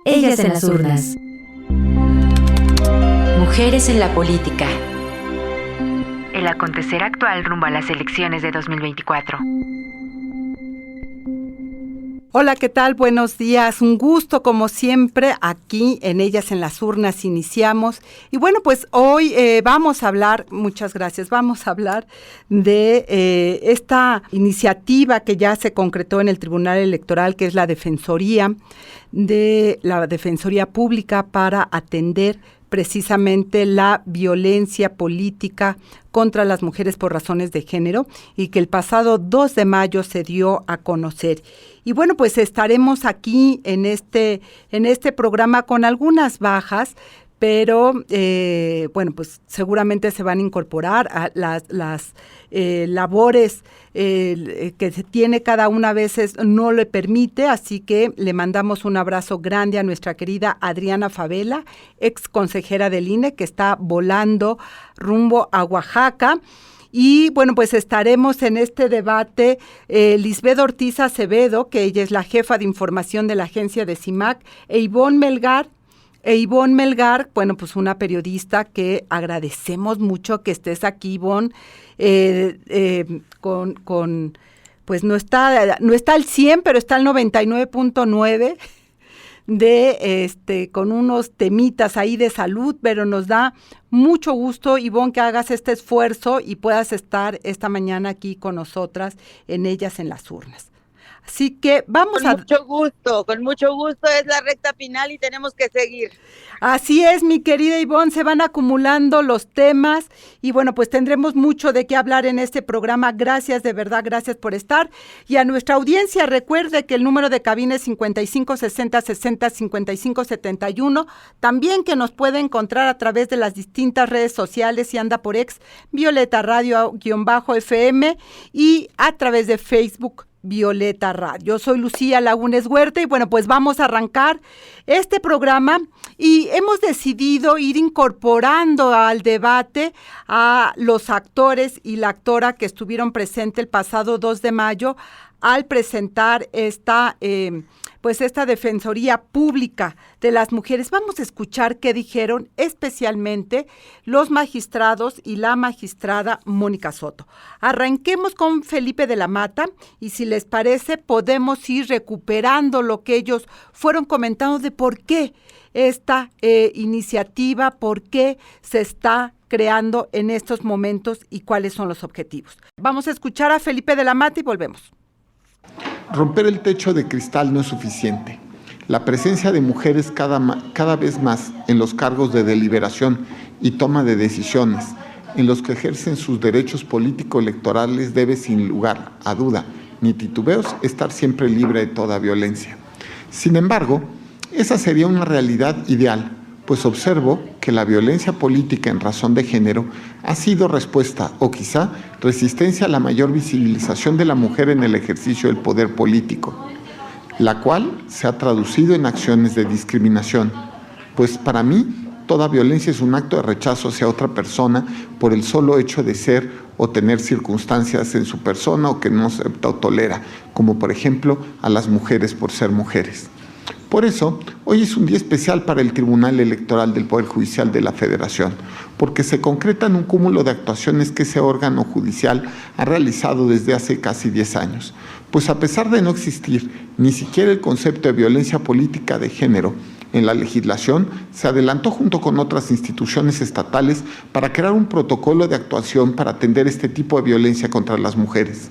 Ellas en las urnas. Mujeres en la política. El acontecer actual rumbo a las elecciones de 2024. Hola, ¿qué tal? Buenos días. Un gusto, como siempre, aquí en Ellas en las Urnas iniciamos. Y bueno, pues hoy vamos a hablar, muchas gracias, vamos a hablar de esta iniciativa que ya se concretó en el Tribunal Electoral, que es la Defensoría Pública para atender precisamente la violencia política contra las mujeres por razones de género, y que el pasado 2 de mayo se dio a conocer. Y bueno, pues estaremos aquí en este programa con algunas bajas, pero bueno, pues seguramente se van a incorporar a las labores que se tiene cada una, a veces no le permite, así que le mandamos un abrazo grande a nuestra querida Adriana Favela, ex consejera del INE, que está volando rumbo a Oaxaca. Y bueno, pues estaremos en este debate Lisbeth Ortiz Acevedo, que ella es la jefa de información de la agencia de CIMAC, e Ivonne Melgar, bueno, pues una periodista que agradecemos mucho que estés aquí, Ivonne, pues no está al 100, pero está al 99.9 con unos temitas ahí de salud, pero nos da mucho gusto, Ivonne, que hagas este esfuerzo y puedas estar esta mañana aquí con nosotras en Ellas en las Urnas. Así que vamos con mucho gusto, es la recta final y tenemos que seguir. Así es, mi querida Ivonne, se van acumulando los temas y bueno, pues tendremos mucho de qué hablar en este programa. Gracias, de verdad, gracias por estar. Y a nuestra audiencia, recuerde que el número de cabina es 5560605571, también que nos puede encontrar a través de las distintas redes sociales, si anda por ex, Violeta Radio-FM, y a través de Facebook, Violeta Radio. Yo soy Lucía Lagunes Huerta y bueno, pues vamos a arrancar este programa y hemos decidido ir incorporando al debate a los actores y la actora que estuvieron presentes el pasado 2 de mayo al presentar esta Defensoría Pública de las Mujeres. Vamos a escuchar qué dijeron especialmente los magistrados y la magistrada Mónica Soto. Arranquemos con Felipe de la Mata y si les parece podemos ir recuperando lo que ellos fueron comentando de por qué esta iniciativa, por qué se está creando en estos momentos y cuáles son los objetivos. Vamos a escuchar a Felipe de la Mata y volvemos. Romper el techo de cristal no es suficiente. La presencia de mujeres cada vez más en los cargos de deliberación y toma de decisiones, en los que ejercen sus derechos político-electorales, debe sin lugar a duda ni titubeos estar siempre libre de toda violencia. Sin embargo, esa sería una realidad ideal, pues observo que la violencia política en razón de género ha sido respuesta o quizá resistencia a la mayor visibilización de la mujer en el ejercicio del poder político, la cual se ha traducido en acciones de discriminación, pues para mí toda violencia es un acto de rechazo hacia otra persona por el solo hecho de ser o tener circunstancias en su persona o que no acepta o tolera, como por ejemplo a las mujeres por ser mujeres. Por eso, hoy es un día especial para el Tribunal Electoral del Poder Judicial de la Federación, porque se concretan un cúmulo de actuaciones que ese órgano judicial ha realizado desde hace casi 10 años. Pues a pesar de no existir ni siquiera el concepto de violencia política de género en la legislación, se adelantó junto con otras instituciones estatales para crear un protocolo de actuación para atender este tipo de violencia contra las mujeres.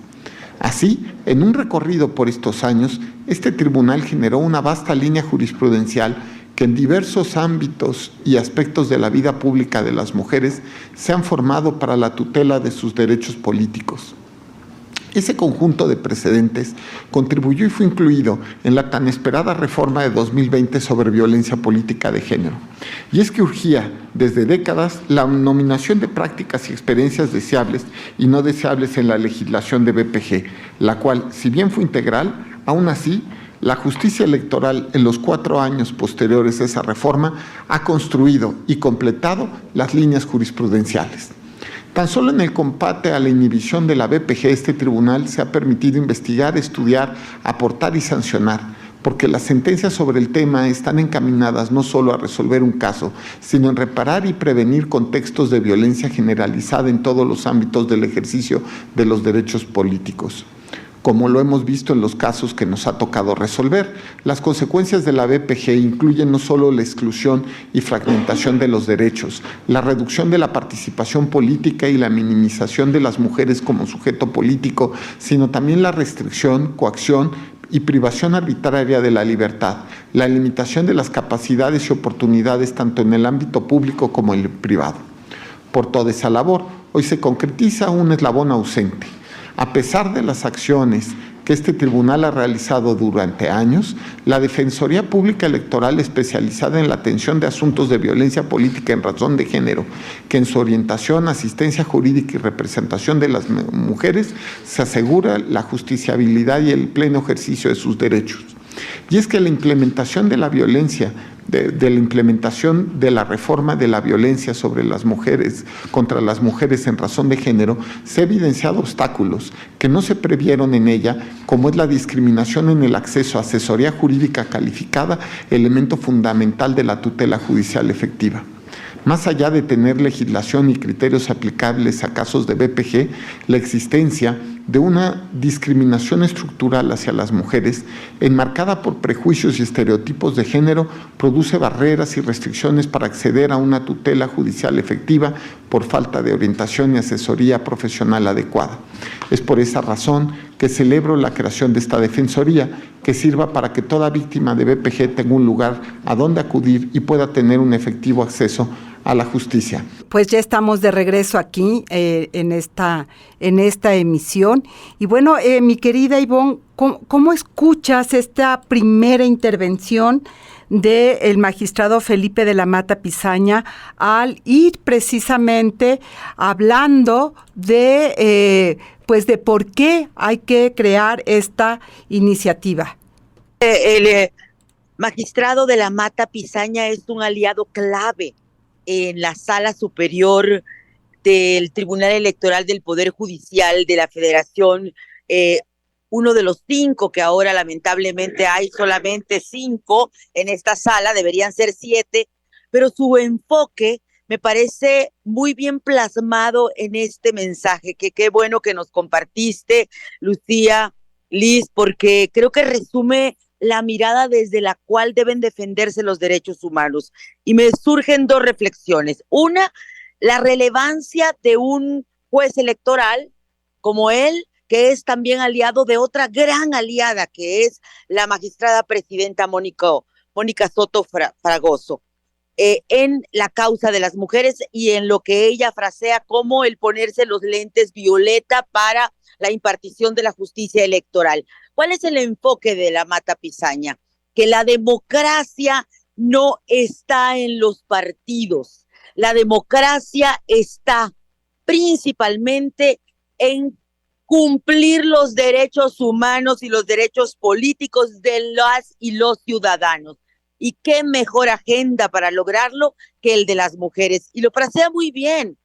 Así, en un recorrido por estos años, este tribunal generó una vasta línea jurisprudencial que en diversos ámbitos y aspectos de la vida pública de las mujeres se han formado para la tutela de sus derechos políticos. Ese conjunto de precedentes contribuyó y fue incluido en la tan esperada reforma de 2020 sobre violencia política de género. Y es que urgía desde décadas la nominación de prácticas y experiencias deseables y no deseables en la legislación de BPG, la cual, si bien fue integral, aún así, la justicia electoral en los 4 años posteriores a esa reforma ha construido y completado las líneas jurisprudenciales. Tan solo en el combate a la inhibición de la BPG, este tribunal se ha permitido investigar, estudiar, aportar y sancionar, porque las sentencias sobre el tema están encaminadas no solo a resolver un caso, sino en reparar y prevenir contextos de violencia generalizada en todos los ámbitos del ejercicio de los derechos políticos. Como lo hemos visto en los casos que nos ha tocado resolver, las consecuencias de la BPG incluyen no solo la exclusión y fragmentación de los derechos, la reducción de la participación política y la minimización de las mujeres como sujeto político, sino también la restricción, coacción y privación arbitraria de la libertad, la limitación de las capacidades y oportunidades tanto en el ámbito público como en el privado. Por toda esa labor, hoy se concretiza un eslabón ausente. A pesar de las acciones que este tribunal ha realizado durante años, la Defensoría Pública Electoral especializada en la atención de asuntos de violencia política en razón de género, que en su orientación, asistencia jurídica y representación de las mujeres se asegura la justiciabilidad y el pleno ejercicio de sus derechos. Y es que la implementación de la violencia, de la implementación de la reforma de la violencia sobre las mujeres, contra las mujeres en razón de género, se ha evidenciado obstáculos que no se previeron en ella, como es la discriminación en el acceso a asesoría jurídica calificada, elemento fundamental de la tutela judicial efectiva. Más allá de tener legislación y criterios aplicables a casos de BPG, la existencia de una discriminación estructural hacia las mujeres, enmarcada por prejuicios y estereotipos de género, produce barreras y restricciones para acceder a una tutela judicial efectiva por falta de orientación y asesoría profesional adecuada. Es por esa razón que celebro la creación de esta defensoría, que sirva para que toda víctima de BPG tenga un lugar a donde acudir y pueda tener un efectivo acceso a la justicia. Pues ya estamos de regreso aquí en esta emisión. Y bueno, mi querida Ivonne, ¿cómo escuchas esta primera intervención del magistrado Felipe de la Mata Pizaña al ir precisamente hablando de por qué hay que crear esta iniciativa? El magistrado de la Mata Pizaña es un aliado clave en la Sala Superior del Tribunal Electoral del Poder Judicial de la Federación, uno de los 5 que ahora lamentablemente hay solamente 5 en esta sala, deberían ser 7, pero su enfoque me parece muy bien plasmado en este mensaje, que qué bueno que nos compartiste, Lucía, Liz, porque creo que resume la mirada desde la cual deben defenderse los derechos humanos. Y me surgen 2 reflexiones. Una, la relevancia de un juez electoral como él, que es también aliado de otra gran aliada, que es la magistrada presidenta Mónica Soto Fragoso, en la causa de las mujeres y en lo que ella frasea como el ponerse los lentes violeta para la impartición de la justicia electoral. ¿Cuál es el enfoque de la Mata Pizaña? Que la democracia no está en los partidos. La democracia está principalmente en cumplir los derechos humanos y los derechos políticos de las y los ciudadanos. Y qué mejor agenda para lograrlo que el de las mujeres. Y lo frasea muy bien.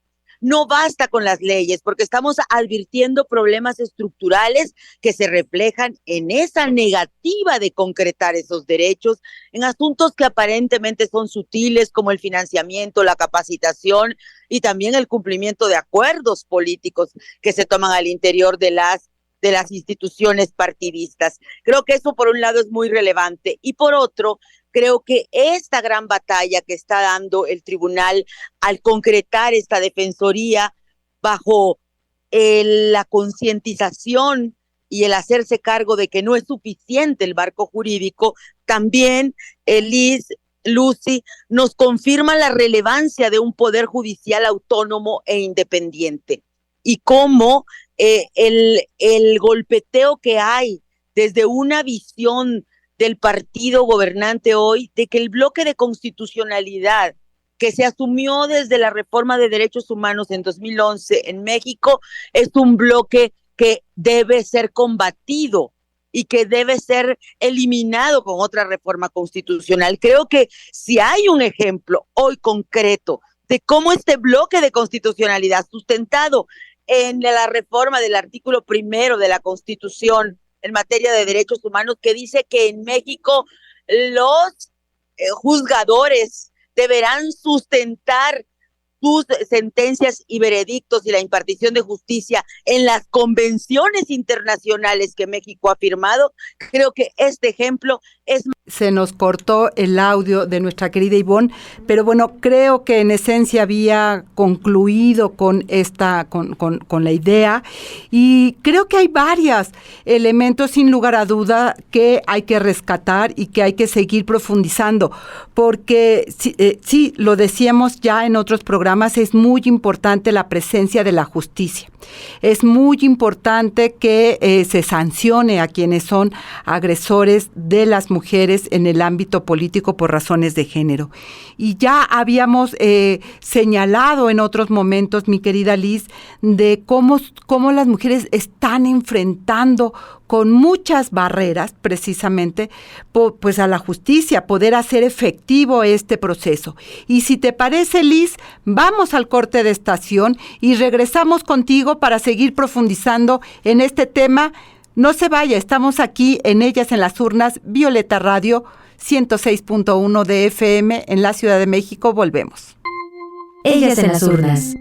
No basta con las leyes, porque estamos advirtiendo problemas estructurales que se reflejan en esa negativa de concretar esos derechos en asuntos que aparentemente son sutiles, como el financiamiento, la capacitación y también el cumplimiento de acuerdos políticos que se toman al interior de las instituciones partidistas. Creo que eso por un lado es muy relevante y por otro, creo que esta gran batalla que está dando el tribunal al concretar esta defensoría bajo la concientización y el hacerse cargo de que no es suficiente el marco jurídico, también Liz, Lucy, nos confirma la relevancia de un poder judicial autónomo e independiente y cómo el golpeteo que hay desde una visión del partido gobernante hoy, de que el bloque de constitucionalidad que se asumió desde la reforma de derechos humanos en 2011 en México es un bloque que debe ser combatido y que debe ser eliminado con otra reforma constitucional. Creo que si hay un ejemplo hoy concreto de cómo este bloque de constitucionalidad sustentado en la reforma del artículo 1 de la Constitución en materia de derechos humanos, que dice que en México los juzgadores deberán sustentar sus sentencias y veredictos y la impartición de justicia en las convenciones internacionales que México ha firmado. Creo que este ejemplo es... Se nos cortó el audio de nuestra querida Ivonne, pero bueno, creo que en esencia había concluido con la idea, y creo que hay varios elementos sin lugar a duda que hay que rescatar y que hay que seguir profundizando, porque sí, lo decíamos ya en otros programas, es muy importante la presencia de la justicia. Es muy importante que se sancione a quienes son agresores de las mujeres en el ámbito político por razones de género. Y ya habíamos señalado en otros momentos, mi querida Liz, de cómo las mujeres están enfrentando con muchas barreras, precisamente, pues a la justicia, poder hacer efectivo este proceso. Y si te parece, Liz, vamos al corte de estación y regresamos contigo para seguir profundizando en este tema. No se vaya, estamos aquí en Ellas en las Urnas, Violeta Radio, 106.1 de FM en la Ciudad de México. Volvemos. Ellas en las Urnas.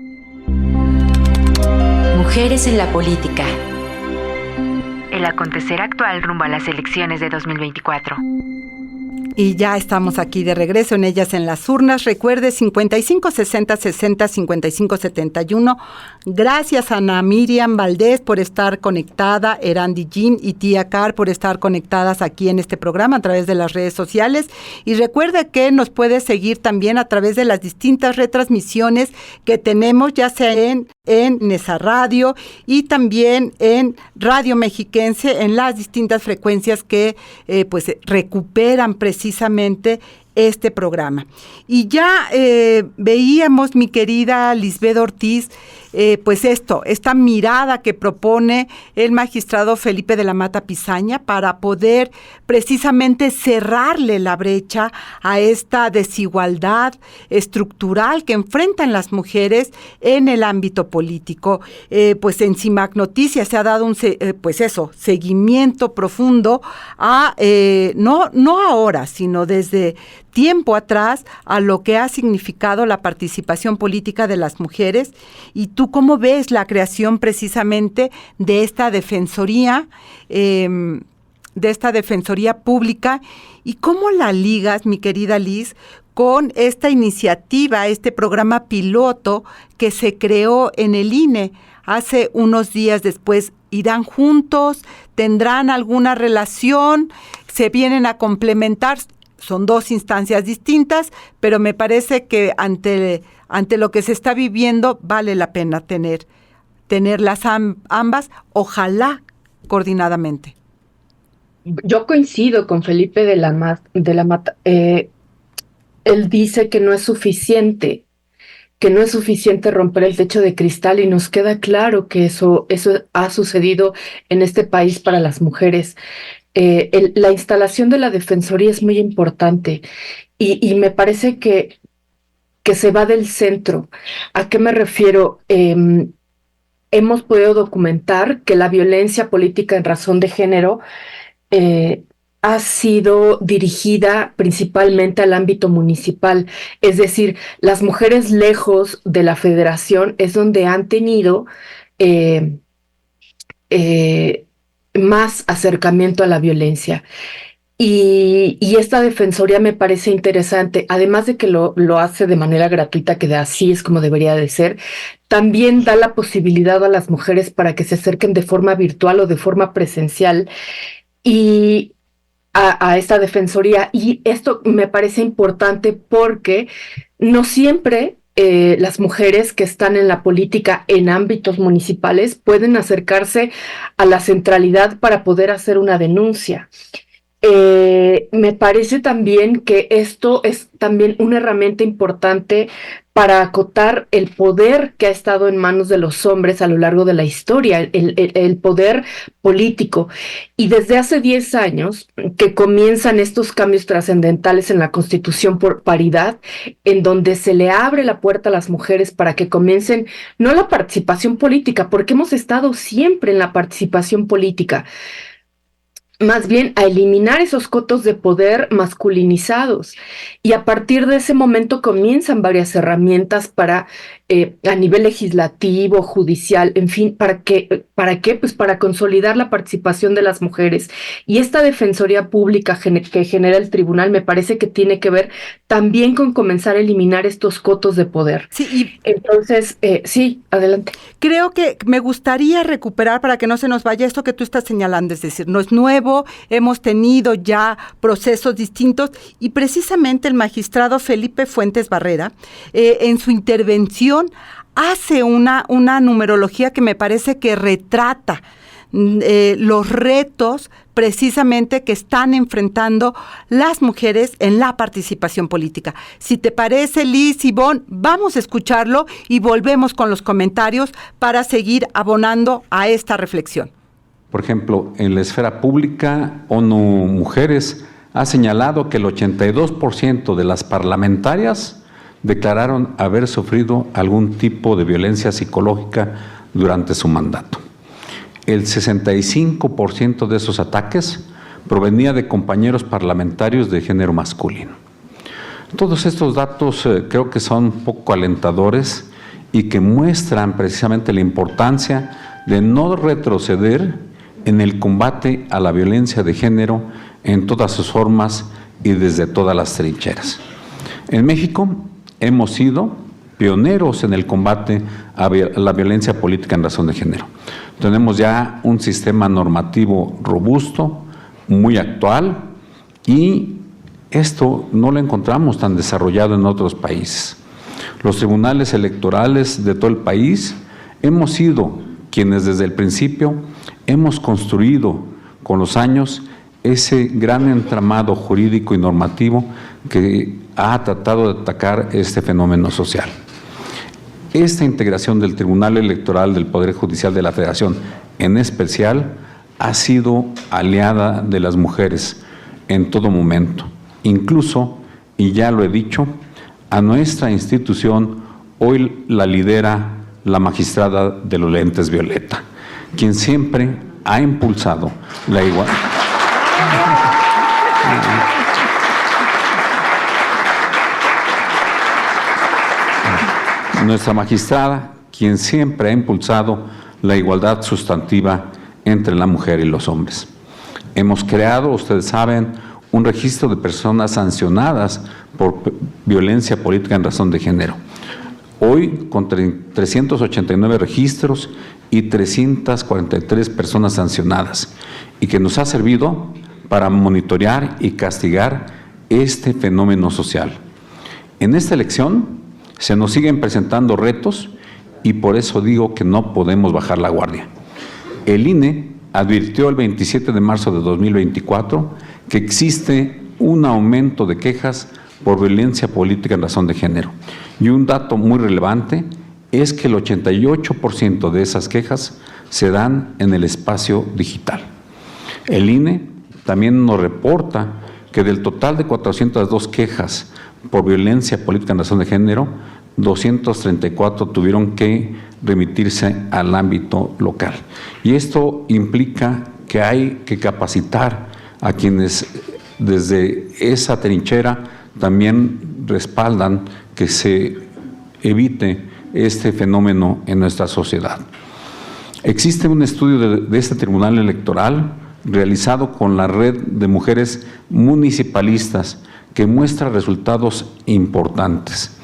Mujeres en la política. El acontecer actual rumbo a las elecciones de 2024. Y ya estamos aquí de regreso en Ellas en las Urnas. Recuerde, 55 60 60 55 71. Gracias a Ana Miriam Valdés por estar conectada, Erandi Jim y Tía Car por estar conectadas aquí en este programa a través de las redes sociales. Y recuerde que nos puede seguir también a través de las distintas retransmisiones que tenemos, ya sea en Nesa Radio y también en Radio Mexiquense, en las distintas frecuencias que pues recuperan precisamente este programa. Y ya veíamos, mi querida Lisbeth Ortiz, pues esta mirada que propone el magistrado Felipe de la Mata Pisaña para poder precisamente cerrarle la brecha a esta desigualdad estructural que enfrentan las mujeres en el ámbito político. Pues en CIMAC Noticias se ha dado un seguimiento profundo a, no ahora, sino desde tiempo atrás, a lo que ha significado la participación política de las mujeres. ¿Y tú cómo ves la creación precisamente de esta defensoría, pública? ¿Y cómo la ligas, mi querida Liz, con esta iniciativa, este programa piloto que se creó en el INE hace unos días después? ¿Irán juntos? ¿Tendrán alguna relación? ¿Se vienen a complementar? Son dos instancias distintas, pero me parece que ante lo que se está viviendo vale la pena tenerlas ambas, ojalá coordinadamente. Yo coincido con Felipe de la Mata. Él dice que no es suficiente romper el techo de cristal, y nos queda claro que eso ha sucedido en este país para las mujeres. La instalación de la Defensoría es muy importante y me parece que se va del centro. ¿A qué me refiero? Hemos podido documentar que la violencia política en razón de género ha sido dirigida principalmente al ámbito municipal. Es decir, las mujeres lejos de la federación es donde han tenido más acercamiento a la violencia. Y esta defensoría me parece interesante, además de que lo hace de manera gratuita, que así es como debería de ser. También da la posibilidad a las mujeres para que se acerquen de forma virtual o de forma presencial y a esta defensoría. Y esto me parece importante porque no siempre las mujeres que están en la política en ámbitos municipales pueden acercarse a la centralidad para poder hacer una denuncia. Me parece también que esto es también una herramienta importante para acotar el poder que ha estado en manos de los hombres a lo largo de la historia, el poder político. Y desde hace 10 años que comienzan estos cambios trascendentales en la Constitución por paridad, en donde se le abre la puerta a las mujeres para que comiencen no la participación política, porque hemos estado siempre en la participación política, más bien a eliminar esos cotos de poder masculinizados. Y a partir de ese momento comienzan varias herramientas para, a nivel legislativo, judicial, en fin, ¿para qué? Pues para consolidar la participación de las mujeres. Y esta defensoría pública que genera el tribunal me parece que tiene que ver también con comenzar a eliminar estos cotos de poder. Sí, entonces, sí, adelante. Creo que me gustaría recuperar, para que no se nos vaya, esto que tú estás señalando, es decir, no es nuevo, hemos tenido ya procesos distintos, y precisamente el magistrado Felipe Fuentes Barrera, en su intervención, hace una numerología que me parece que retrata los retos precisamente que están enfrentando las mujeres en la participación política. Si te parece, Liz, Ivonne, vamos a escucharlo y volvemos con los comentarios para seguir abonando a esta reflexión. Por ejemplo, en la esfera pública, ONU Mujeres ha señalado que el 82% de las parlamentarias declararon haber sufrido algún tipo de violencia psicológica durante su mandato. El 65% de esos ataques provenía de compañeros parlamentarios de género masculino. Todos estos datos creo que son poco alentadores y que muestran precisamente la importancia de no retroceder en el combate a la violencia de género en todas sus formas y desde todas las trincheras. En México hemos sido pioneros en el combate a la violencia política en razón de género. Tenemos ya un sistema normativo robusto, muy actual, y esto no lo encontramos tan desarrollado en otros países. Los tribunales electorales de todo el país hemos sido quienes desde el principio hemos construido con los años ese gran entramado jurídico y normativo que ha tratado de atacar este fenómeno social. Esta integración del Tribunal Electoral del Poder Judicial de la Federación, en especial, ha sido aliada de las mujeres en todo momento. Incluso, y ya lo he dicho, a nuestra institución hoy la lidera la magistrada de los lentes violeta, quien siempre ha impulsado la igualdad. Nuestra magistrada, quien siempre ha impulsado la igualdad sustantiva entre la mujer y los hombres. Hemos creado, ustedes saben, un registro de personas sancionadas por violencia política en razón de género. Hoy, con 389 registros y 343 personas sancionadas, y que nos ha servido para monitorear y castigar este fenómeno social. En esta elección se nos siguen presentando retos y por eso digo que no podemos bajar la guardia. El INE advirtió el 27 de marzo de 2024 que existe un aumento de quejas por violencia política en razón de género. Y un dato muy relevante es que el 88% de esas quejas se dan en el espacio digital. El INE también nos reporta que del total de 402 quejas por violencia política en razón de género, 234 tuvieron que remitirse al ámbito local. Y esto implica que hay que capacitar a quienes desde esa trinchera también respaldan que se evite este fenómeno en nuestra sociedad. Existe un estudio de este Tribunal Electoral realizado con la Red de Mujeres Municipalistas que muestra resultados importantes.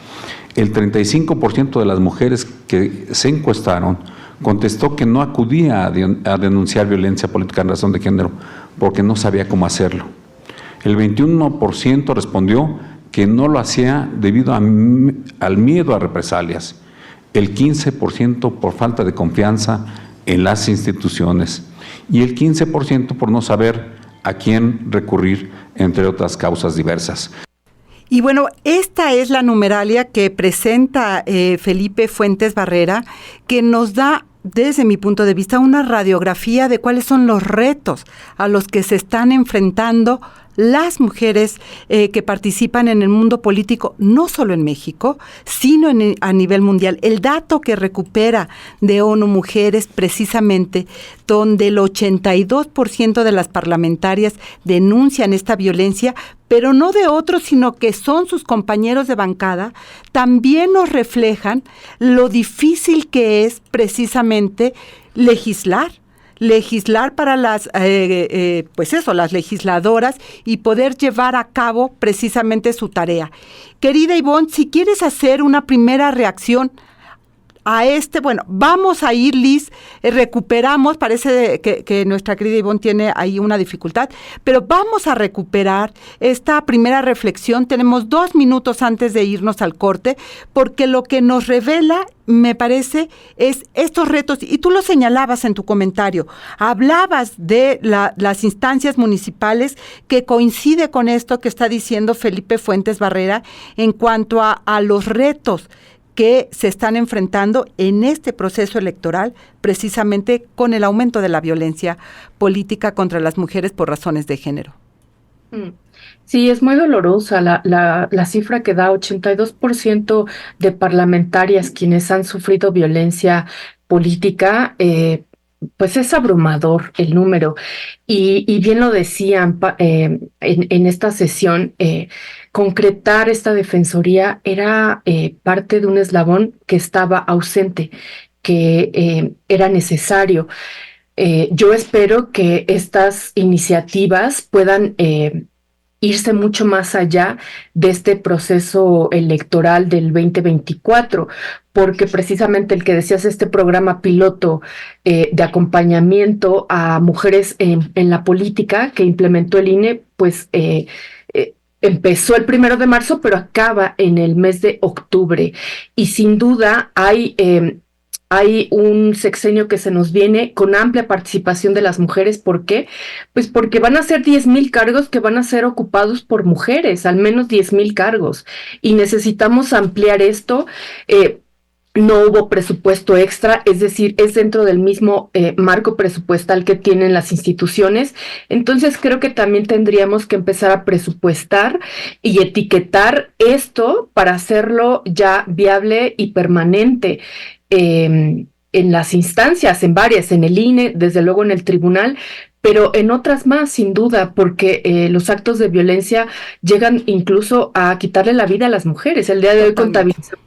El 35% de las mujeres que se encuestaron contestó que no acudía a denunciar violencia política en razón de género porque no sabía cómo hacerlo. El 21% respondió que no lo hacía debido al miedo a represalias. El 15% por falta de confianza en las instituciones y el 15% por no saber a quién recurrir, entre otras causas diversas. Y bueno, esta es la numeralia que presenta Felipe Fuentes Barrera, que nos da, desde mi punto de vista, una radiografía de cuáles son los retos a los que se están enfrentando las mujeres que participan en el mundo político, no solo en México, sino a nivel mundial. El dato que recupera de ONU Mujeres, precisamente, donde el 82% de las parlamentarias denuncian esta violencia, pero no de otros, sino que son sus compañeros de bancada, también nos reflejan lo difícil que es precisamente legislar para las, las legisladoras y poder llevar a cabo precisamente su tarea. Querida Ivonne, si quieres hacer una primera reacción a vamos a ir, Liz, recuperamos, parece que nuestra querida Ivonne tiene ahí una dificultad, pero vamos a recuperar esta primera reflexión. Tenemos 2 minutos antes de irnos al corte, porque lo que nos revela, me parece, es estos retos, y tú lo señalabas en tu comentario, hablabas de las instancias municipales, que coincide con esto que está diciendo Felipe Fuentes Barrera en cuanto a los retos que se están enfrentando en este proceso electoral, precisamente con el aumento de la violencia política contra las mujeres por razones de género. Sí, es muy dolorosa la cifra que da 82% de parlamentarias quienes han sufrido violencia política. Pues es abrumador el número, y bien lo decían en esta sesión, concretar esta defensoría era parte de un eslabón que estaba ausente, que era necesario. Yo espero que estas iniciativas puedan irse mucho más allá de este proceso electoral del 2024, porque precisamente el que decías, este programa piloto de acompañamiento a mujeres en la política que implementó el INE, pues empezó el 1 de marzo, pero acaba en el mes de octubre. Y sin duda hay un sexenio que se nos viene con amplia participación de las mujeres. ¿Por qué? Pues porque van a ser 10,000 cargos que van a ser ocupados por mujeres, al menos 10,000 cargos. Y necesitamos ampliar esto. No hubo presupuesto extra, es decir, es dentro del mismo marco presupuestal que tienen las instituciones. Entonces creo que también tendríamos que empezar a presupuestar y etiquetar esto para hacerlo ya viable y permanente en las instancias, en varias, en el INE, desde luego en el tribunal, pero en otras más, sin duda, porque los actos de violencia llegan incluso a quitarle la vida a las mujeres. El día de hoy contabilizamos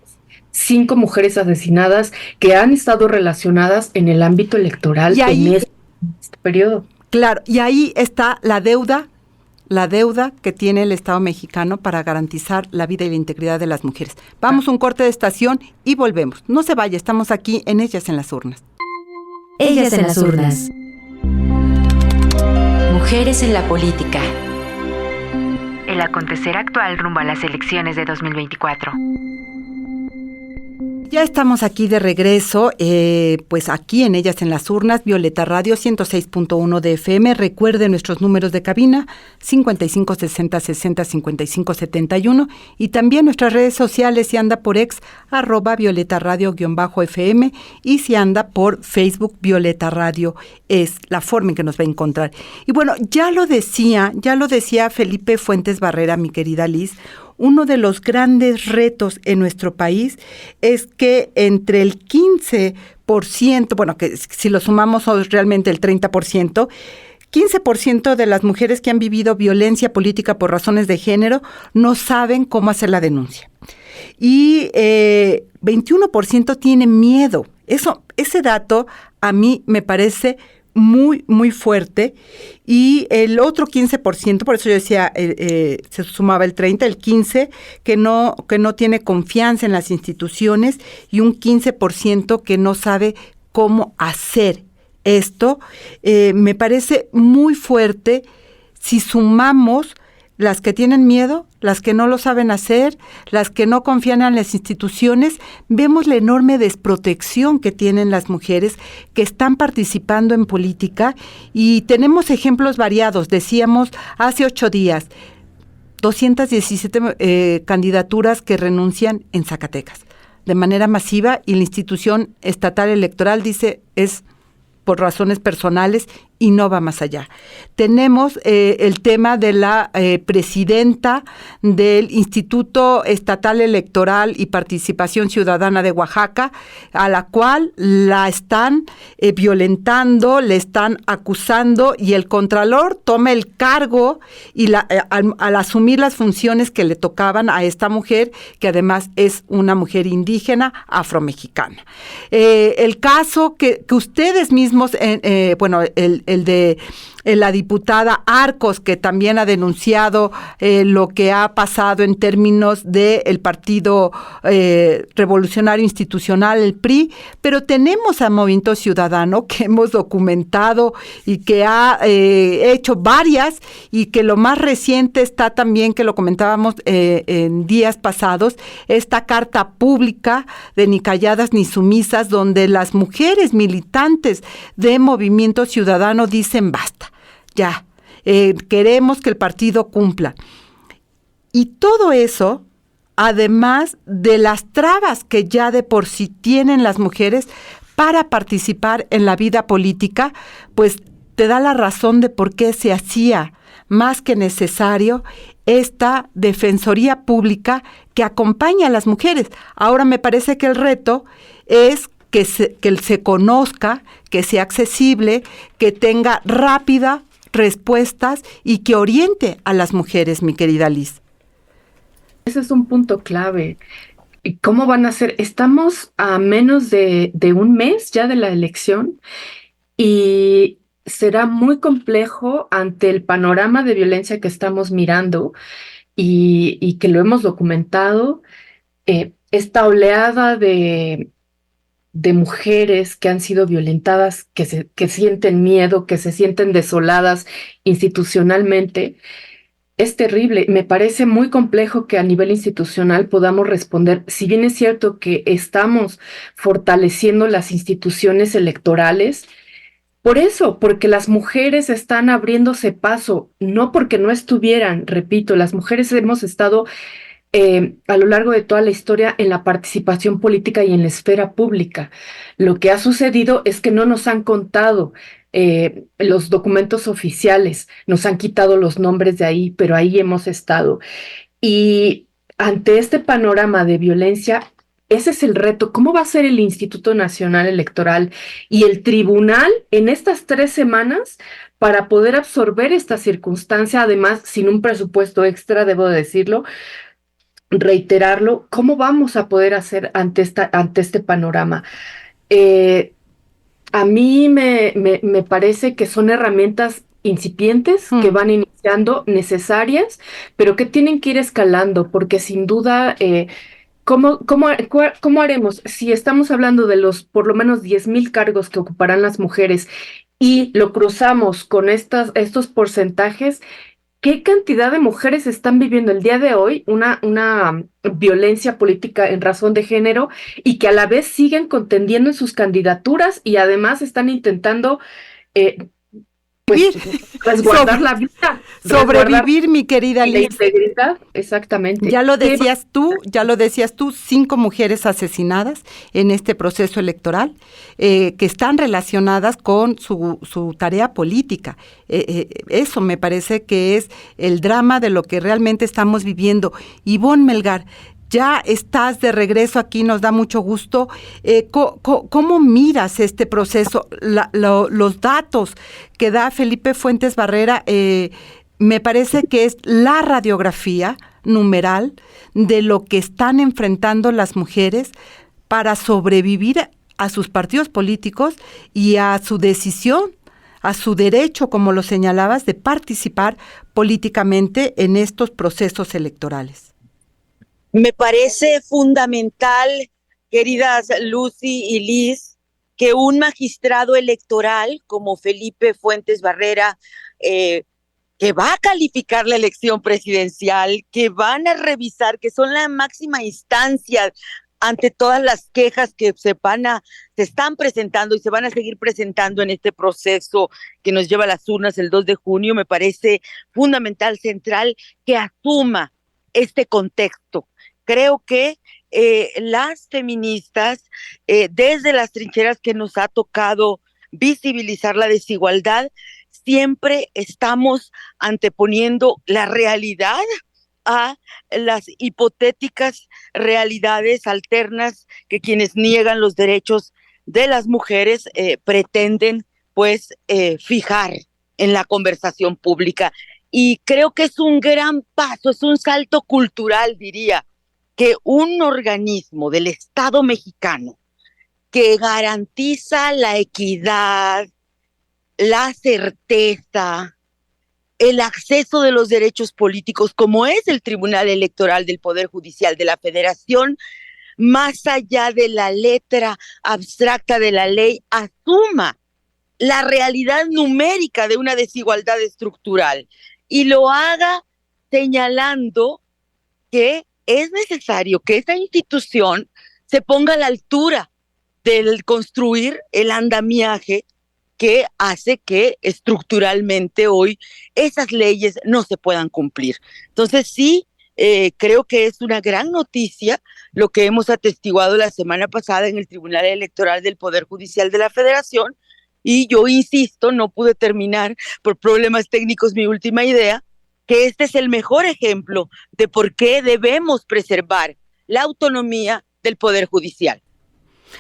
5 mujeres asesinadas que han estado relacionadas en el ámbito electoral en este periodo. Claro, y ahí está la deuda que tiene el Estado mexicano para garantizar la vida y la integridad de las mujeres. Vamos a un corte de estación y volvemos. No se vaya, estamos aquí en Ellas en las Urnas. Ellas en las Urnas. Mujeres en la política. El acontecer actual rumbo a las elecciones de 2024. Ya estamos aquí de regreso, pues aquí en Ellas en las Urnas, Violeta Radio 106.1 de FM. Recuerde nuestros números de cabina 55 60 60 55 71 y también nuestras redes sociales, si anda por ex, @Violeta Radio_FM, y si anda por Facebook, Violeta Radio es la forma en que nos va a encontrar. Y bueno, ya lo decía Felipe Fuentes Barrera, mi querida Liz. Uno de los grandes retos en nuestro país es que entre el 15%, bueno, que si lo sumamos es realmente el 30%, 15% de las mujeres que han vivido violencia política por razones de género no saben cómo hacer la denuncia. Y 21% tienen miedo. Ese dato a mí me parece muy, muy fuerte. Y el otro 15%, por eso yo decía, se sumaba el 30, el 15% que no tiene confianza en las instituciones, y un 15% que no sabe cómo hacer esto. Me parece muy fuerte. Si sumamos las que tienen miedo, las que no lo saben hacer, las que no confían en las instituciones, vemos la enorme desprotección que tienen las mujeres que están participando en política, y tenemos ejemplos variados. Decíamos hace 8 días, 217 candidaturas que renuncian en Zacatecas de manera masiva, y la institución estatal electoral dice es por razones personales y no va más allá. Tenemos el tema de la presidenta del Instituto Estatal Electoral y Participación Ciudadana de Oaxaca, a la cual la están violentando, le están acusando, y el Contralor toma el cargo y al asumir las funciones que le tocaban a esta mujer, que además es una mujer indígena afromexicana. El caso que ustedes mismos, el de la diputada Arcos, que también ha denunciado lo que ha pasado en términos del Partido Revolucionario Institucional, el PRI, pero tenemos a Movimiento Ciudadano, que hemos documentado y que ha hecho varias, y que lo más reciente está también, que lo comentábamos en días pasados, esta carta pública de Ni Calladas ni Sumisas, donde las mujeres militantes de Movimiento Ciudadano dicen basta, ya, queremos que el partido cumpla. Y todo eso, además de las trabas que ya de por sí tienen las mujeres para participar en la vida política, pues te da la razón de por qué se hacía más que necesario esta defensoría pública que acompaña a las mujeres. Ahora me parece que el reto es que se conozca, que sea accesible, que tenga rápida respuestas y que oriente a las mujeres, mi querida Liz. Ese es un punto clave. ¿Cómo van a hacer? Estamos a menos de un mes ya de la elección y será muy complejo ante el panorama de violencia que estamos mirando y que lo hemos documentado, esta oleada de mujeres que han sido violentadas, que sienten miedo, que se sienten desoladas institucionalmente. Es terrible. Me parece muy complejo que a nivel institucional podamos responder. Si bien es cierto que estamos fortaleciendo las instituciones electorales, por eso, porque las mujeres están abriéndose paso, no porque no estuvieran, repito, las mujeres hemos estado a lo largo de toda la historia en la participación política y en la esfera pública. Lo que ha sucedido es que no nos han contado los documentos oficiales, nos han quitado los nombres de ahí, pero ahí hemos estado. Y ante este panorama de violencia, ese es el reto. ¿Cómo va a ser el Instituto Nacional Electoral y el tribunal en estas 3 semanas para poder absorber esta circunstancia, además sin un presupuesto extra, debo decirlo, reiterarlo? ¿Cómo vamos a poder hacer ante este panorama? A mí me parece que son herramientas incipientes que van iniciando, necesarias, pero que tienen que ir escalando, porque sin duda, ¿cómo haremos? Si estamos hablando de los por lo menos 10,000 cargos que ocuparán las mujeres y lo cruzamos con estos porcentajes, ¿qué cantidad de mujeres están viviendo el día de hoy una violencia política en razón de género y que a la vez siguen contendiendo en sus candidaturas y además están intentando resguardar la vida? Sobrevivir, mi querida Liz. La integridad, exactamente. Ya lo decías tú, 5 mujeres asesinadas en este proceso electoral que están relacionadas con su tarea política. Eso me parece que es el drama de lo que realmente estamos viviendo. Ivonne Melgar, ya estás de regreso aquí, nos da mucho gusto. ¿Cómo miras este proceso? Los datos que da Felipe Fuentes Barrera, me parece que es la radiografía numeral de lo que están enfrentando las mujeres para sobrevivir a sus partidos políticos y a su decisión, a su derecho, como lo señalabas, de participar políticamente en estos procesos electorales. Me parece fundamental, queridas Lucy y Liz, que un magistrado electoral como Felipe Fuentes Barrera, que va a calificar la elección presidencial, que van a revisar, que son la máxima instancia ante todas las quejas que se están presentando y se van a seguir presentando en este proceso que nos lleva a las urnas el 2 de junio, me parece fundamental, central, que asuma este contexto. Creo que las feministas, desde las trincheras que nos ha tocado visibilizar la desigualdad, siempre estamos anteponiendo la realidad a las hipotéticas realidades alternas que quienes niegan los derechos de las mujeres pretenden pues fijar en la conversación pública. Y creo que es un gran paso, es un salto cultural, diría, que un organismo del Estado mexicano que garantiza la equidad, la certeza, el acceso de los derechos políticos, como es el Tribunal Electoral del Poder Judicial de la Federación, más allá de la letra abstracta de la ley, asuma la realidad numérica de una desigualdad estructural y lo haga señalando que es necesario que esta institución se ponga a la altura del construir el andamiaje que hace que estructuralmente hoy esas leyes no se puedan cumplir. Entonces sí, creo que es una gran noticia lo que hemos atestiguado la semana pasada en el Tribunal Electoral del Poder Judicial de la Federación, y yo insisto, no pude terminar por problemas técnicos mi última idea, que este es el mejor ejemplo de por qué debemos preservar la autonomía del Poder Judicial.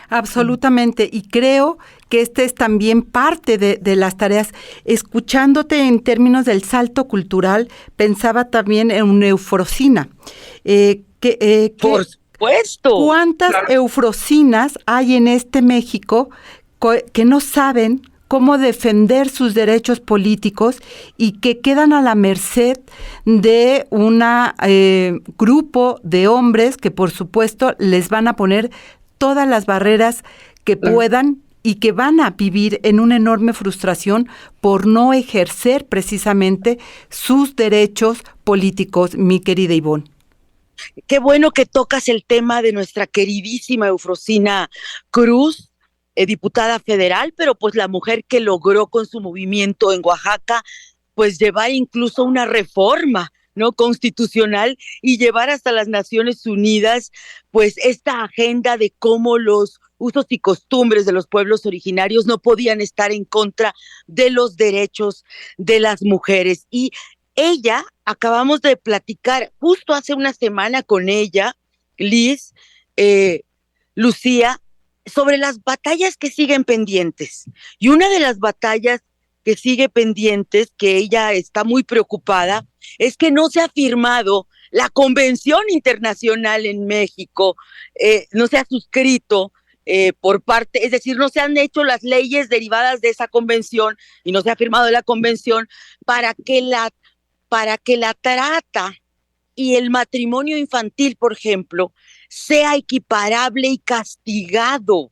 Absolutamente, y creo que este es también parte de las tareas. Escuchándote en términos del salto cultural, pensaba también en Eufrosina. Por supuesto. ¿Cuántas Eufrosinas hay en este México que no saben cómo defender sus derechos políticos y que quedan a la merced de un grupo de hombres que, por supuesto, les van a poner todas las barreras que puedan y que van a vivir en una enorme frustración por no ejercer precisamente sus derechos políticos, mi querida Ivonne? Qué bueno que tocas el tema de nuestra queridísima Eufrosina Cruz, diputada federal, pero pues la mujer que logró con su movimiento en Oaxaca, pues llevar incluso una reforma, ¿no?, constitucional, y llevar hasta las Naciones Unidas pues esta agenda de cómo los usos y costumbres de los pueblos originarios no podían estar en contra de los derechos de las mujeres. Y ella, acabamos de platicar justo hace una semana con ella, Liz, Lucía, sobre las batallas que siguen pendientes. Y una de las batallas que sigue pendientes, que ella está muy preocupada, es que no se ha firmado la Convención Internacional en México, no se ha suscrito por parte, es decir, no se han hecho las leyes derivadas de esa convención y no se ha firmado la convención para que la trata y el matrimonio infantil, por ejemplo, sea equiparable y castigado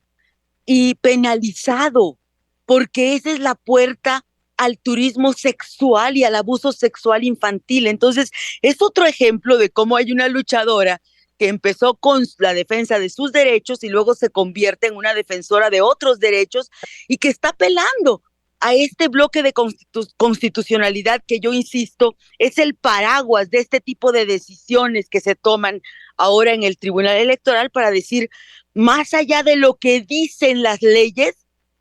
y penalizado, porque esa es la puerta al turismo sexual y al abuso sexual infantil. Entonces, es otro ejemplo de cómo hay una luchadora que empezó con la defensa de sus derechos y luego se convierte en una defensora de otros derechos y que está apelando a este bloque de constitucionalidad que, yo insisto, es el paraguas de este tipo de decisiones que se toman ahora en el Tribunal Electoral para decir, más allá de lo que dicen las leyes,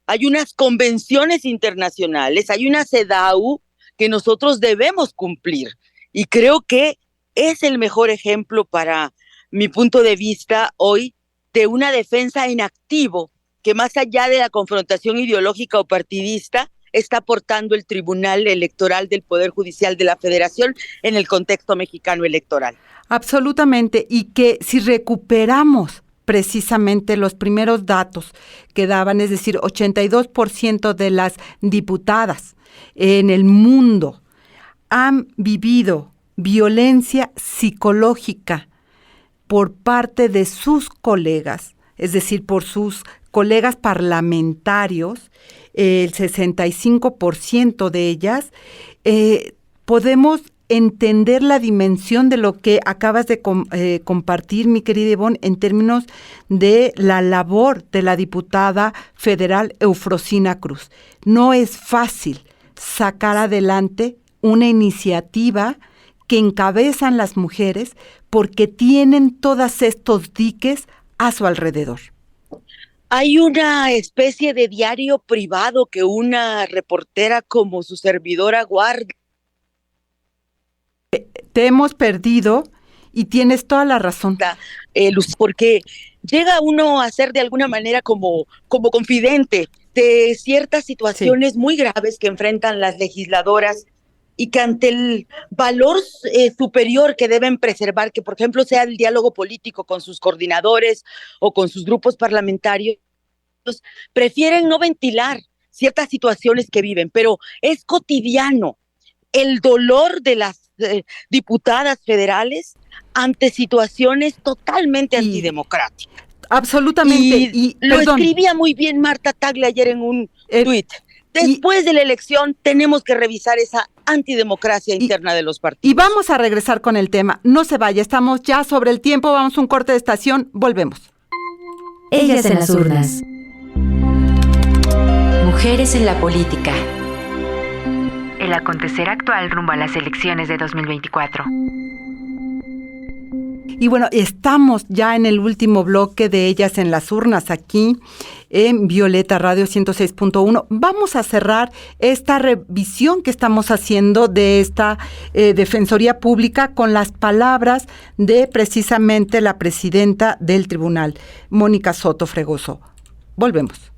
hay unas convenciones internacionales, hay una CEDAW que nosotros debemos cumplir. Y creo que es el mejor ejemplo, para mi punto de vista hoy, de una defensa en activo que, más allá de la confrontación ideológica o partidista, está aportando el Tribunal Electoral del Poder Judicial de la Federación en el contexto mexicano electoral. Absolutamente, y que si recuperamos precisamente los primeros datos que daban, es decir, 82% de las diputadas en el mundo han vivido violencia psicológica por parte de sus colegas, es decir, por sus colegas parlamentarios, el 65% de ellas, podemos entender la dimensión de lo que acabas de compartir, mi querida Ivonne, en términos de la labor de la diputada federal Eufrosina Cruz. No es fácil sacar adelante una iniciativa que encabezan las mujeres porque tienen todos estos diques a su alrededor. Hay una especie de diario privado que una reportera como su servidora guarda. Te hemos perdido y tienes toda la razón. Porque llega uno a ser de alguna manera como confidente de ciertas situaciones muy graves que enfrentan las legisladoras y que ante el valor superior que deben preservar, que por ejemplo sea el diálogo político con sus coordinadores o con sus grupos parlamentarios, prefieren no ventilar ciertas situaciones que viven, pero es cotidiano el dolor de las diputadas federales ante situaciones totalmente antidemocráticas. Absolutamente. Y lo escribía muy bien Marta Tagle ayer en un tuit. Después de la elección tenemos que revisar esa antidemocracia interna de los partidos. Y vamos a regresar con el tema. No se vaya, estamos ya sobre el tiempo, vamos a un corte de estación, volvemos. Ellas en las urnas. Mujeres en la política. El acontecer actual rumbo a las elecciones de 2024. Y bueno, estamos ya en el último bloque de Ellas en las urnas aquí en Violeta Radio 106.1. Vamos a cerrar esta revisión que estamos haciendo de esta Defensoría Pública con las palabras de precisamente la presidenta del tribunal, Mónica Soto Fregoso. Volvemos.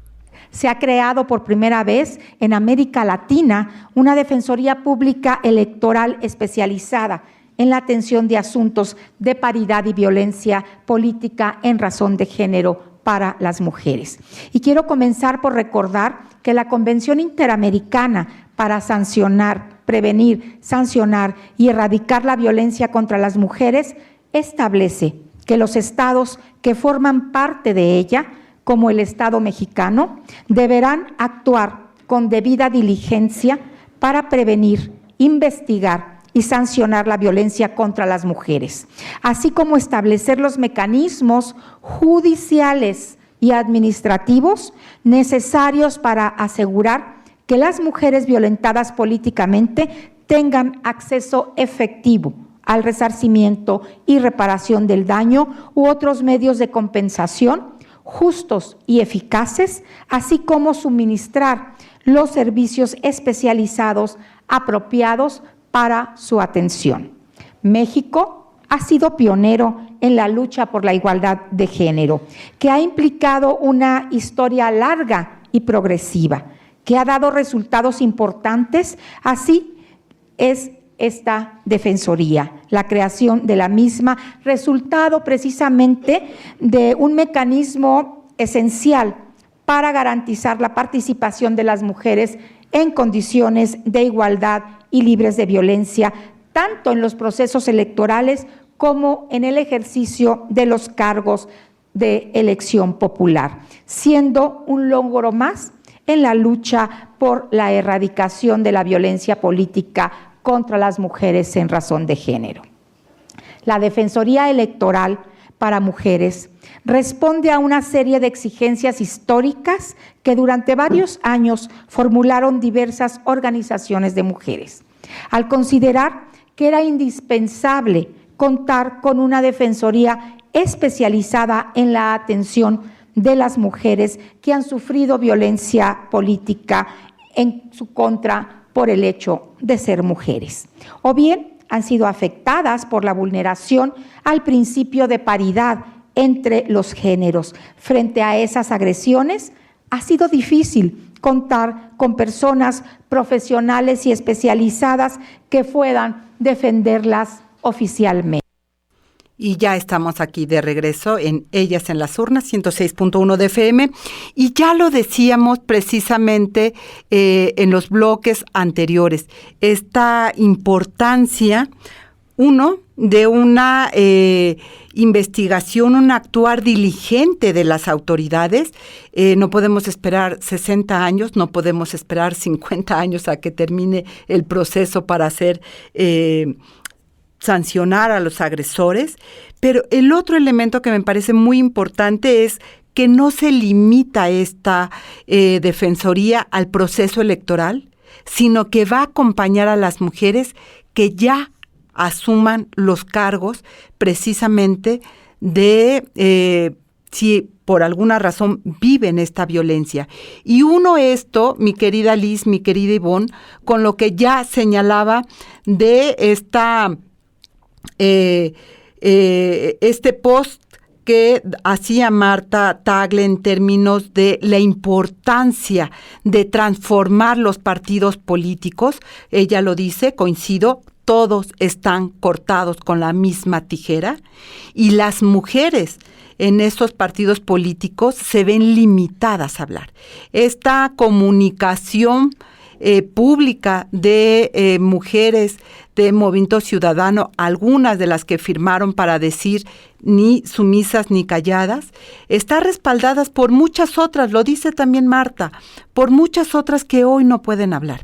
Se ha creado por primera vez en América Latina una Defensoría Pública Electoral especializada en la atención de asuntos de paridad y violencia política en razón de género para las mujeres. Y quiero comenzar por recordar que la Convención Interamericana para sancionar, prevenir, sancionar y erradicar la violencia contra las mujeres establece que los estados que forman parte de ella, como el Estado mexicano, deberán actuar con debida diligencia para prevenir, investigar y sancionar la violencia contra las mujeres, así como establecer los mecanismos judiciales y administrativos necesarios para asegurar que las mujeres violentadas políticamente tengan acceso efectivo al resarcimiento y reparación del daño u otros medios de compensación justos y eficaces, así como suministrar los servicios especializados apropiados para su atención. México ha sido pionero en la lucha por la igualdad de género, que ha implicado una historia larga y progresiva, que ha dado resultados importantes. Así es esta defensoría, la creación de la misma, resultado precisamente de un mecanismo esencial para garantizar la participación de las mujeres en condiciones de igualdad y libres de violencia, tanto en los procesos electorales como en el ejercicio de los cargos de elección popular, siendo un logro más en la lucha por la erradicación de la violencia política contra las mujeres en razón de género. La Defensoría Electoral para Mujeres responde a una serie de exigencias históricas que durante varios años formularon diversas organizaciones de mujeres, al considerar que era indispensable contar con una defensoría especializada en la atención de las mujeres que han sufrido violencia política en su contra por el hecho de ser mujeres, o bien han sido afectadas por la vulneración al principio de paridad entre los géneros. Frente a esas agresiones, ha sido difícil contar con personas profesionales y especializadas que puedan defenderlas oficialmente. Y ya estamos aquí de regreso en Ellas en las urnas, 106.1 de FM, y ya lo decíamos precisamente en los bloques anteriores, esta importancia, uno, de una investigación, un actuar diligente de las autoridades. No podemos esperar 60 años, no podemos esperar 50 años a que termine el proceso para hacer sancionar a los agresores, pero el otro elemento que me parece muy importante es que no se limita esta defensoría al proceso electoral, sino que va a acompañar a las mujeres que ya asuman los cargos precisamente de si por alguna razón viven esta violencia. Y uno esto, mi querida Liz, mi querida Ivonne, con lo que ya señalaba de este post que hacía Marta Tagle en términos de la importancia de transformar los partidos políticos. Ella lo dice, coincido, todos están cortados con la misma tijera y las mujeres en estos partidos políticos se ven limitadas a hablar. Esta comunicación pública de mujeres de Movimiento Ciudadano, algunas de las que firmaron para decir ni sumisas ni calladas, está respaldadas por muchas otras, lo dice también Marta, por muchas otras que hoy no pueden hablar.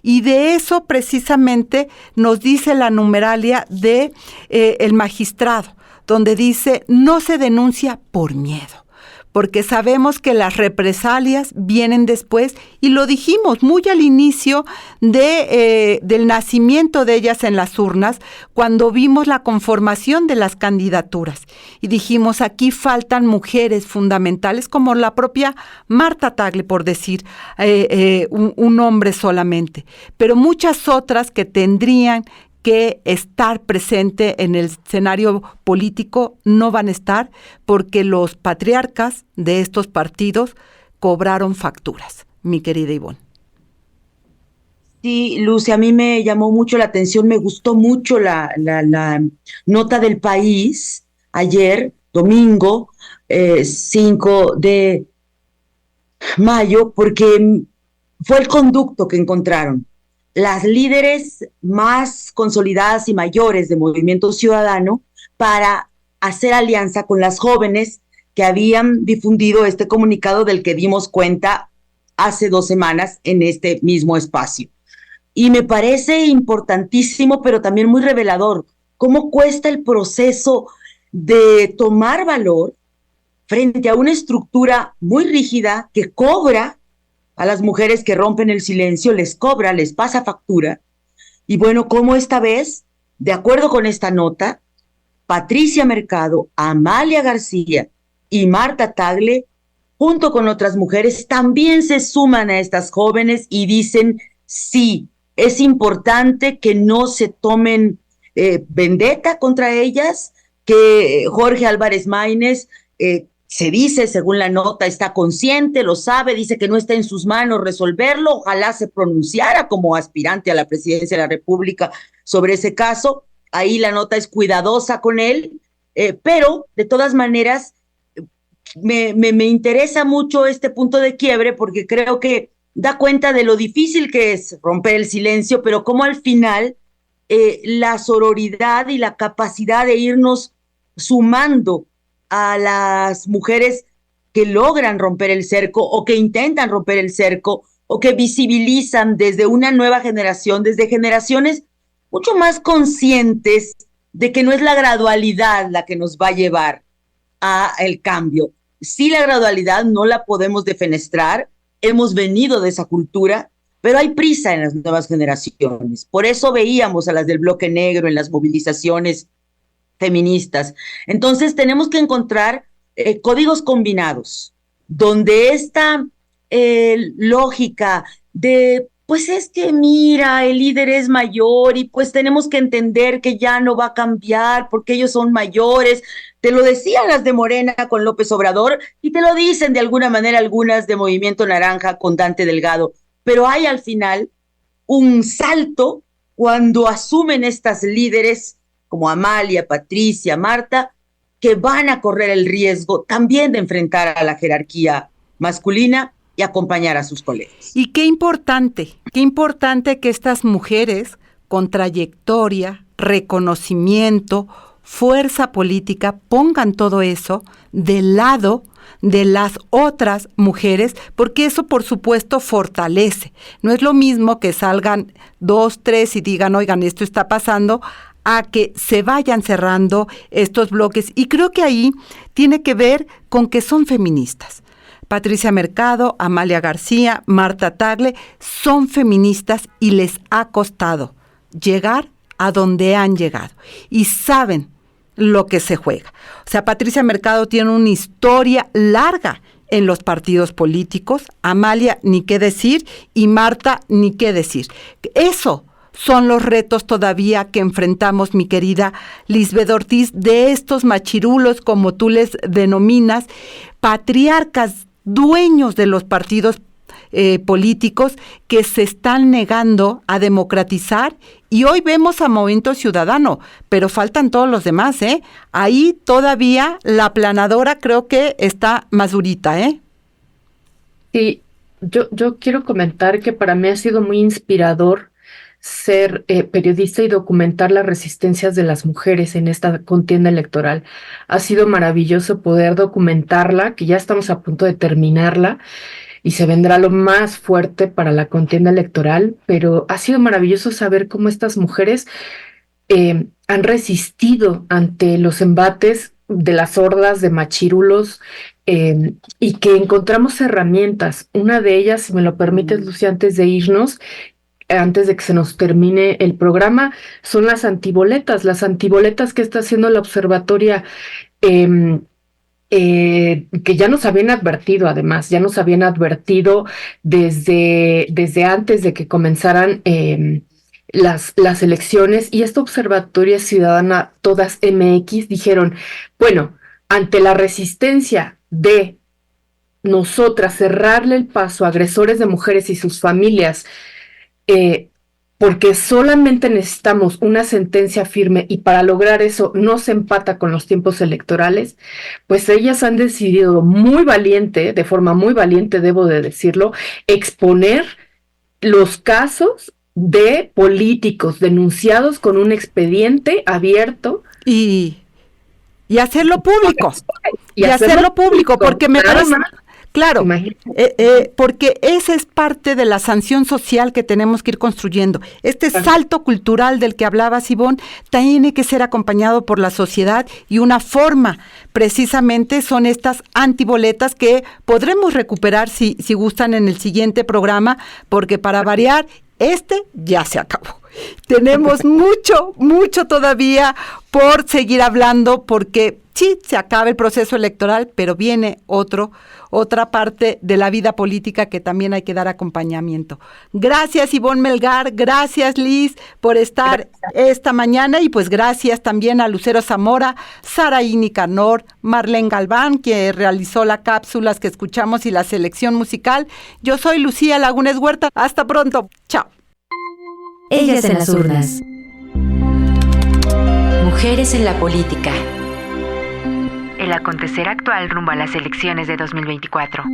Y de eso precisamente nos dice la numeralia de el magistrado, donde dice no se denuncia por miedo, porque sabemos que las represalias vienen después, y lo dijimos muy al inicio del nacimiento de ellas en las urnas, cuando vimos la conformación de las candidaturas. Y dijimos, aquí faltan mujeres fundamentales, como la propia Marta Tagle, por decir un hombre solamente, pero muchas otras que tendrían que estar presente en el escenario político no van a estar, porque los patriarcas de estos partidos cobraron facturas, mi querida Ivonne. Sí, Lucy, a mí me llamó mucho la atención, me gustó mucho la nota del País ayer, domingo, 5 de mayo, porque fue el conducto que encontraron. Las líderes más consolidadas y mayores de Movimiento Ciudadano para hacer alianza con las jóvenes que habían difundido este comunicado del que dimos cuenta hace 2 semanas en este mismo espacio. Y me parece importantísimo, pero también muy revelador, cómo cuesta el proceso de tomar valor frente a una estructura muy rígida que cobra a las mujeres que rompen el silencio, les cobra, les pasa factura. Y bueno, como esta vez, de acuerdo con esta nota, Patricia Mercado, Amalia García y Marta Tagle, junto con otras mujeres, también se suman a estas jóvenes y dicen, sí, es importante que no se tomen vendetta contra ellas, que Jorge Álvarez Maínez se dice, según la nota, está consciente, lo sabe, dice que no está en sus manos resolverlo, ojalá se pronunciara como aspirante a la presidencia de la República sobre ese caso. Ahí la nota es cuidadosa con él, pero de todas maneras me interesa mucho este punto de quiebre, porque creo que da cuenta de lo difícil que es romper el silencio, pero cómo al final la sororidad y la capacidad de irnos sumando a las mujeres que logran romper el cerco o que intentan romper el cerco o que visibilizan desde una nueva generación, desde generaciones mucho más conscientes de que no es la gradualidad la que nos va a llevar a el cambio. Sí, la gradualidad no la podemos defenestrar, hemos venido de esa cultura, pero hay prisa en las nuevas generaciones. Por eso veíamos a las del bloque negro en las movilizaciones feministas. Entonces tenemos que encontrar códigos combinados, donde esta lógica de, pues es que mira, el líder es mayor y pues tenemos que entender que ya no va a cambiar porque ellos son mayores. Te lo decían las de Morena con López Obrador y te lo dicen de alguna manera algunas de Movimiento Naranja con Dante Delgado, pero hay al final un salto cuando asumen estas líderes como Amalia, Patricia, Marta, que van a correr el riesgo también de enfrentar a la jerarquía masculina y acompañar a sus colegas. Y qué importante que estas mujeres con trayectoria, reconocimiento, fuerza política, pongan todo eso del lado de las otras mujeres, porque eso por supuesto fortalece. No es lo mismo que salgan 2, 3 y digan, oigan, esto está pasando, a que se vayan cerrando estos bloques. Y creo que ahí tiene que ver con que son feministas. Patricia Mercado, Amalia García, Marta Tagle son feministas y les ha costado llegar a donde han llegado. Y saben lo que se juega. O sea, Patricia Mercado tiene una historia larga en los partidos políticos, Amalia ni qué decir y Marta ni qué decir. Eso son los retos todavía que enfrentamos, mi querida Lisbeth Ortiz, de estos machirulos, como tú les denominas, patriarcas, dueños de los partidos políticos que se están negando a democratizar, y hoy vemos a Movimiento Ciudadano, pero faltan todos los demás, ¿eh? Ahí todavía la aplanadora creo que está más durita, ¿eh? Sí, yo quiero comentar que para mí ha sido muy inspirador ser periodista y documentar las resistencias de las mujeres en esta contienda electoral. Ha sido maravilloso poder documentarla, que ya estamos a punto de terminarla, y se vendrá lo más fuerte para la contienda electoral, pero ha sido maravilloso saber cómo estas mujeres han resistido ante los embates de las hordas de machirulos y que encontramos herramientas. Una de ellas, si me lo permites, Lucía, antes de irnos, antes de que se nos termine el programa, son las antiboletas que está haciendo la observatoria, que ya nos habían advertido, además, desde antes de que comenzaran las elecciones, y esta observatoria ciudadana, Todas MX, dijeron, bueno, ante la resistencia de nosotras cerrarle el paso a agresores de mujeres y sus familias, porque solamente necesitamos una sentencia firme, y para lograr eso no se empata con los tiempos electorales, pues ellas han decidido de forma muy valiente, debo de decirlo, exponer los casos de políticos denunciados con un expediente abierto y hacerlo público. Y hacerlo público, porque me parece... Claro, porque esa es parte de la sanción social que tenemos que ir construyendo. Este salto cultural del que hablabas, Ivonne, tiene que ser acompañado por la sociedad, y una forma precisamente son estas antiboletas que podremos recuperar si gustan en el siguiente programa, porque para variar, ya se acabó. Tenemos mucho todavía por seguir hablando, porque sí, se acaba el proceso electoral, pero viene otra parte de la vida política que también hay que dar acompañamiento. Gracias, Ivonne Melgar, gracias, Liz, por estar esta mañana, y pues gracias también a Lucero Zamora, Saraí Nicanor, Marlene Galván, que realizó las cápsulas que escuchamos y la selección musical. Yo soy Lucía Lagunes Huerta, hasta pronto, chao. Ellas en las urnas. Mujeres en la política. El acontecer actual rumbo a las elecciones de 2024.